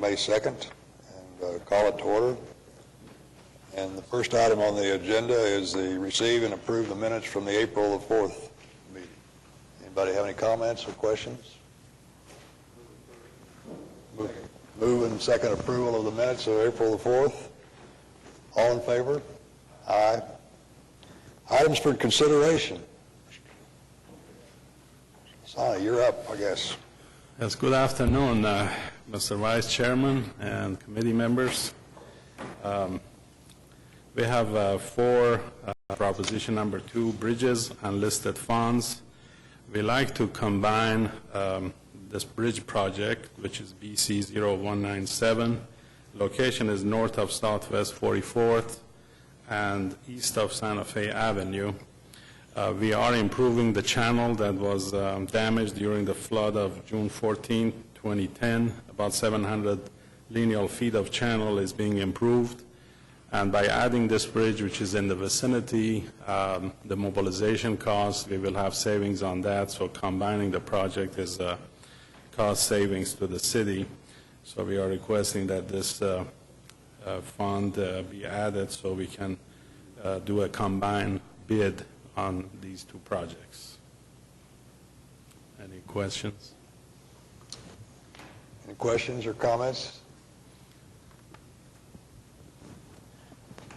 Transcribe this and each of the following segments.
May 2nd, and call it to order. And the first item on the agenda is the receive and approve the minutes from the April the 4th meeting. Anybody have any comments or questions? Move and second approval of the minutes of April the 4th. All in favor? Aye. Items for consideration. Sonny, you're up, I guess. Yes, good afternoon, Mr. Vice Chairman and committee members. We have four proposition number 2, bridges, unlisted funds. We like to combine this bridge project, which is BC 0197. Location is north of Southwest 44th and east of Santa Fe Avenue. We are improving the channel that was damaged during the flood of June 14, 2010. About 700 lineal feet of channel is being improved. And by adding this bridge, which is in the vicinity, the mobilization costs, we will have savings on that. So combining the project is cost savings to the city. So we are requesting that this fund be added so we can do a combined bid on these two projects. Any questions? Any questions or comments?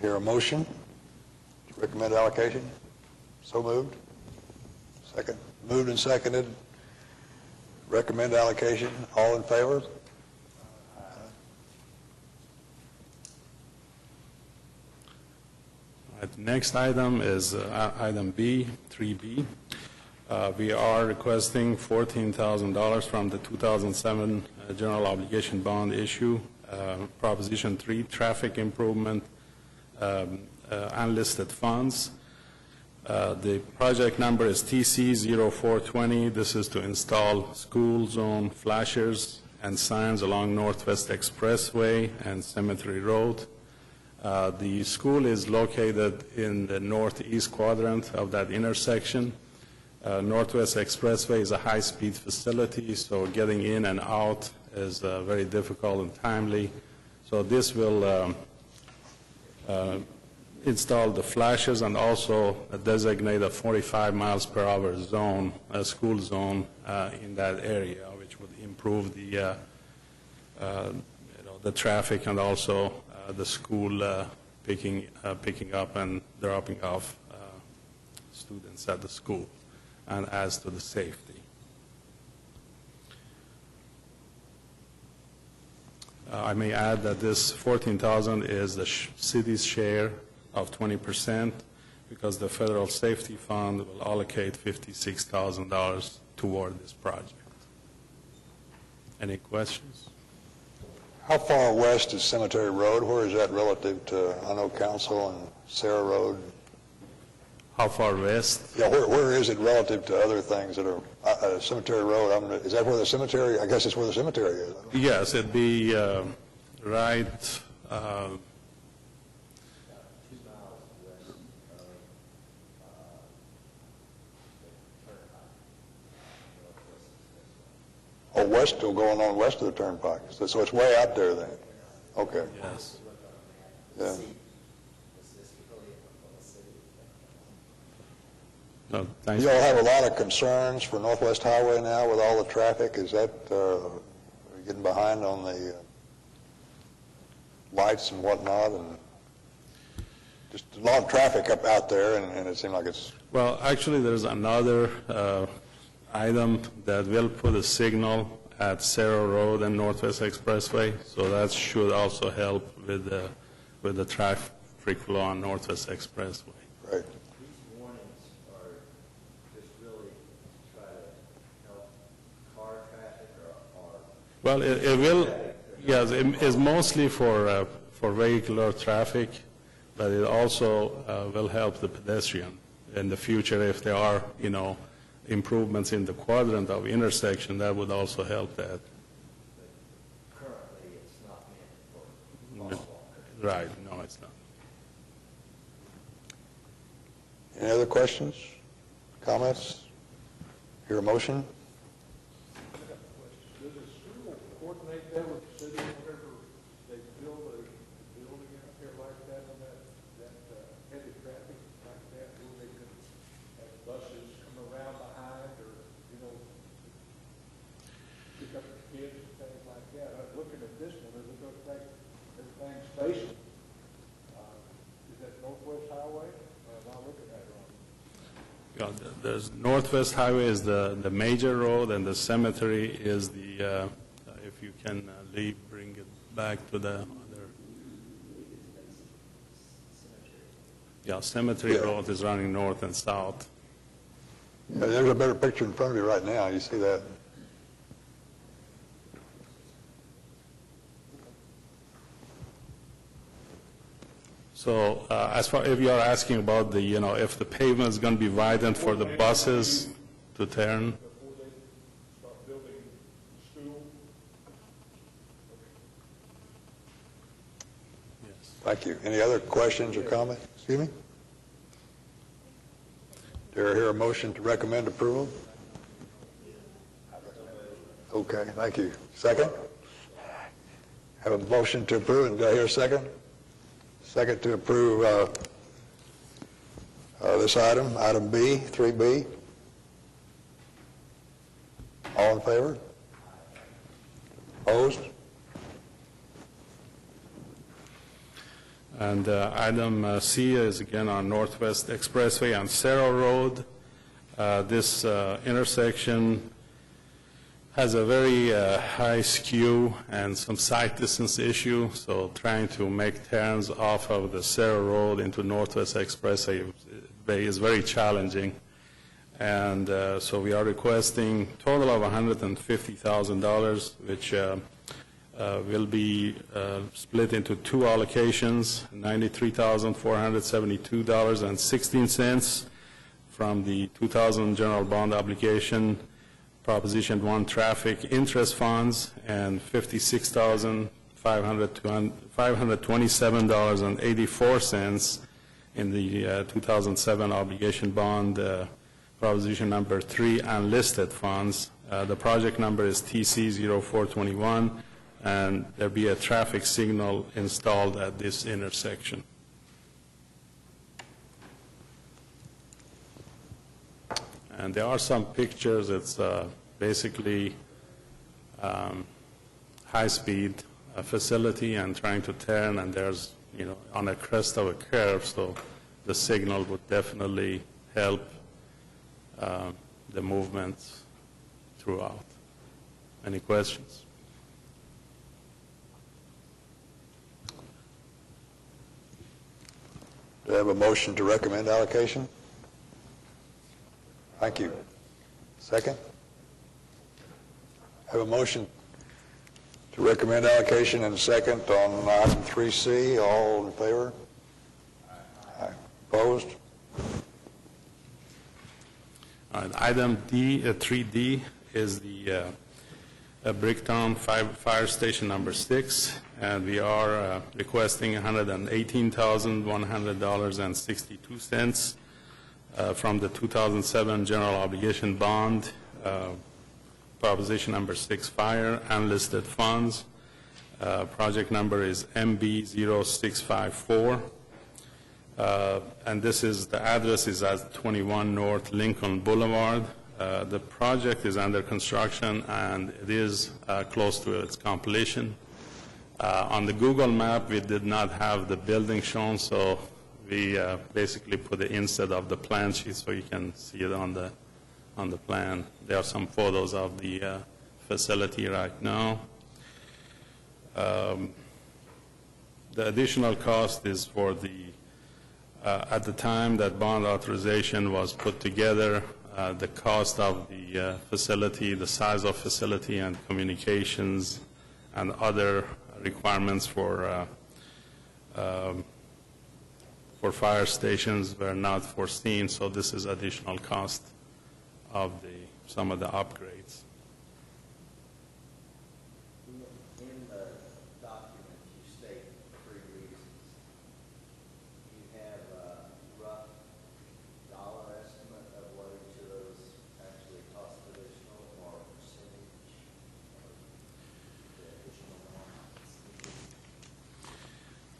Hear a motion? Recommend allocation? So moved. Second. Moved and seconded. Recommend allocation. All in favor? The next item is item B, 3B. We are requesting $14,000 from the 2007 general obligation bond issue. Proposition 3, traffic improvement, unlisted funds. The project number is TC 0420. This is to install school zone flashers and signs along Northwest Expressway and Cemetery Road. The school is located in the northeast quadrant of that intersection. Northwest Expressway is a high-speed facility, so getting in and out is very difficult and timely. So this will install the flashes and also designate a 45 miles per hour zone, a school zone in that area, which would improve the the traffic and also the school picking up and dropping off students at the school, and as to the safety. I may add that this $14,000 is the city's share of 20%, because the federal safety fund will allocate $56,000 toward this project. Any questions? How far west is Cemetery Road? Where is that relative to, I know, Council and Sarah Road? How far west? Yeah, where is it relative to other things that are Cemetery Road? Is that where the cemetery, I guess it's where the cemetery is. Yes, it'd be right, Oh, west, still going on west of the turnpike. So it's way out there then. Okay. yes. Yeah. No, thanks. You all have a lot of concerns for Northwest Highway now with all the traffic. Is that getting behind on the lights and whatnot, and just a lot of traffic up out there, and it seems like it's... Well, actually, there's another item that will put a signal at Cerro Road and Northwest Expressway, so that should also help with the traffic flow on Northwest Expressway. Right. These warnings are just really to try to help car traffic or Well, it will, yes, it's mostly for vehicular traffic, but it also will help the pedestrian in the future if there are, improvements in the quadrant of intersection. That would also help that. currently it's not meant for crosswalk. Right, no, it's not. Any other questions, comments? Hear a motion? Does the school coordinate that with the city, whatever Yeah, there's Northwest Highway is the major road, and the cemetery is the, if you can leave, bring it back to the other. Yeah, Cemetery Yeah. Road is running north and south. Yeah, there's a better picture in front of you right now, you see that? So as far, if you're asking about the, if the pavement is going to be widened for the buses to turn, Before they start building the school. yes. Thank you. Any other questions or comments? Excuse me? Do I hear a motion to recommend approval? Okay, thank you. Second? Have a motion to approve, and do I hear a second? Second to approve this item, item B, 3B. All in favor? Opposed? And item C is again on Northwest Expressway on Cerro Road. This intersection has a very high skew and some sight distance issue, so trying to make turns off of the Cerro Road into Northwest Expressway is very challenging. And so we are requesting a total of $150,000, which will be split into two allocations, $93,472.16 from the 2000 general bond obligation, Proposition 1 traffic interest funds, and $56,527.84 in the 2007 obligation bond, Proposition number 3 unlisted funds. The project number is TC0421, and there'll be a traffic signal installed at this intersection. And there are some pictures. It's basically high-speed facility and trying to turn, and there's, on a crest of a curve, so the signal would definitely help the movement throughout. Any questions? Do I have a motion to recommend allocation? Thank you. Second? Have a motion to recommend allocation and a second on item 3C. All in favor? Aye. Opposed? All right, item D, 3D is the Bricktown Fire Station number 6, and we are requesting $118,100.62 from the 2007 general obligation bond, Proposition number 6 fire, unlisted funds. Project number is MB0654. And this is, the address is at 21 North Lincoln Boulevard. The project is under construction, and it is close to its completion. On the Google map, we did not have the building shown, so we basically put it instead of the plan sheet so you can see it on the plan. There are some photos of the facility right now. The additional cost is for the, at the time that bond authorization was put together, the cost of the facility, the size of facility, and communications and other requirements for fire stations were not foreseen, so this is additional cost of some of the upgrades. In the document, you state 3 reasons. You have a rough dollar estimate of what each of those actually cost additional, or percentage of the additional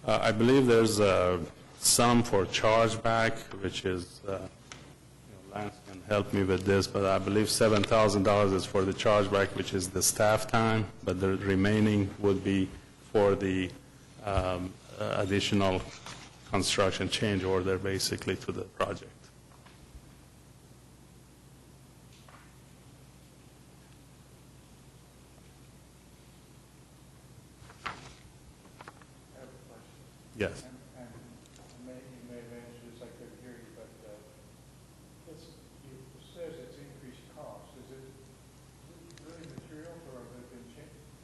ones? I believe there's some for chargeback, which is, Lance can help me with this, but I believe $7,000 is for the chargeback, which is the staff time, but the remaining would be for the additional construction change order, basically, to the project. Yes. And you may have answered this, I couldn't hear you, but it says it's increased cost. Is it really materials or have there been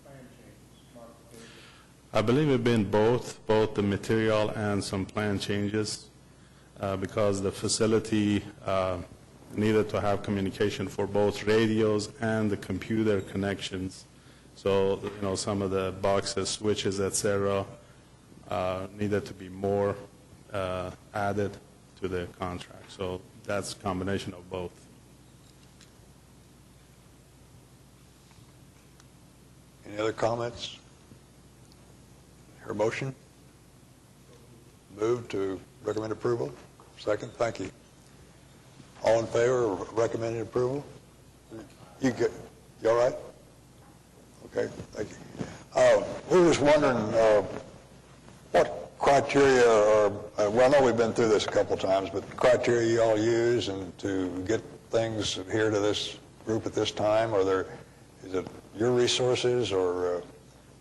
plan changes, modifications? I believe it's been both the material and some plan changes, because the facility needed to have communication for both radios and the computer connections. So, some of the boxes, switches, et cetera, needed to be more added to the contract. So that's a combination of both. Any other comments? Your motion? Move to recommend approval? Second, thank you. All in favor of recommending approval? You all right? Okay, thank you. We were just wondering what criteria, well, I know we've been through this a couple times, but criteria you all use and to get things here to this group at this time, is it your resources, or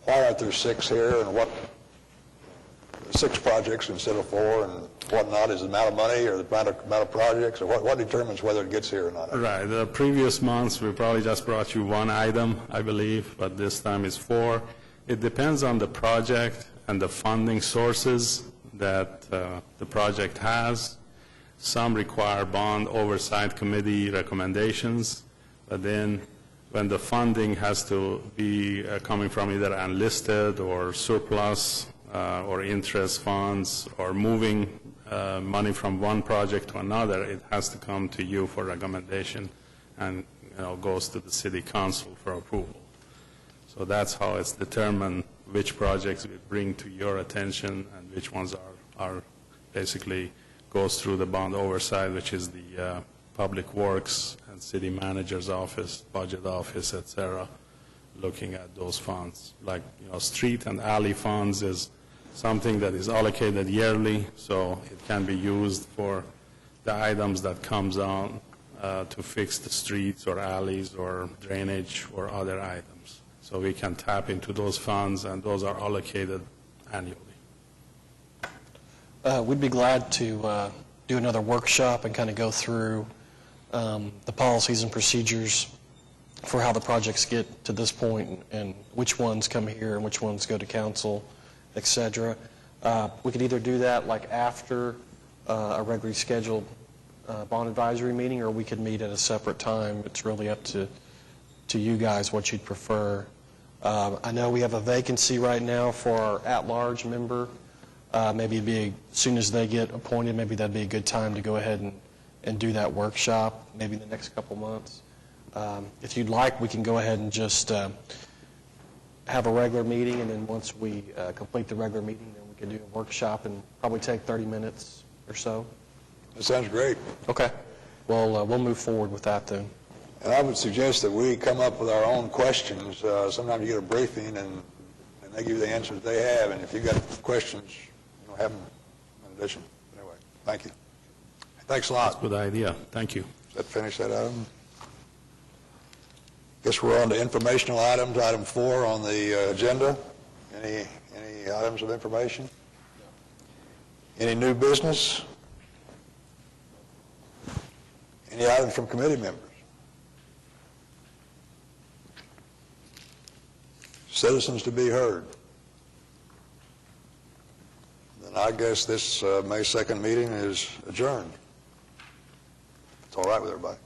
why aren't there 6 here, and what, 6 projects instead of 4, and whatnot? Is the amount of money or the amount of projects, or what determines whether it gets here or not? Right. The previous months, we probably just brought you 1 item, I believe, but this time it's 4. It depends on the project and the funding sources that the project has. Some require bond oversight committee recommendations, but then when the funding has to be coming from either unlisted or surplus or interest funds or moving money from one project to another, it has to come to you for recommendation and goes to the city council for approval. So that's how it's determined which projects we bring to your attention and which ones are basically goes through the bond oversight, which is the Public Works and City Manager's Office, Budget Office, et cetera, looking at those funds. Like, street and alley funds is something that is allocated yearly, so it can be used for the items that comes on to fix the streets or alleys or drainage or other items. So we can tap into those funds, and those are allocated annually. We'd be glad to do another workshop and kind of go through the policies and procedures for how the projects get to this point and which ones come here and which ones go to council, et cetera. We could either do that like after a regularly scheduled bond advisory meeting, or we could meet at a separate time. It's really up to you guys what you'd prefer. I know we have a vacancy right now for our at-large member. Maybe it'd be, as soon as they get appointed, maybe that'd be a good time to go ahead and do that workshop, maybe in the next couple months. If you'd like, we can go ahead and just have a regular meeting, and then once we complete the regular meeting, then we can do a workshop and probably take 30 minutes or so. That sounds great. Okay. Well, we'll move forward with that then. And I would suggest that we come up with our own questions. Sometimes you get a briefing, and they give you the answers they have, and if you've got questions, have them in addition. Anyway, thank you. Thanks a lot. Good idea. Thank you. Does that finish that item? Guess we're on to informational items, item 4 on the agenda. Any items of information? Any new business? Any items from committee members? Citizens to be heard? Then I guess this May 2nd meeting is adjourned. It's all right with everybody.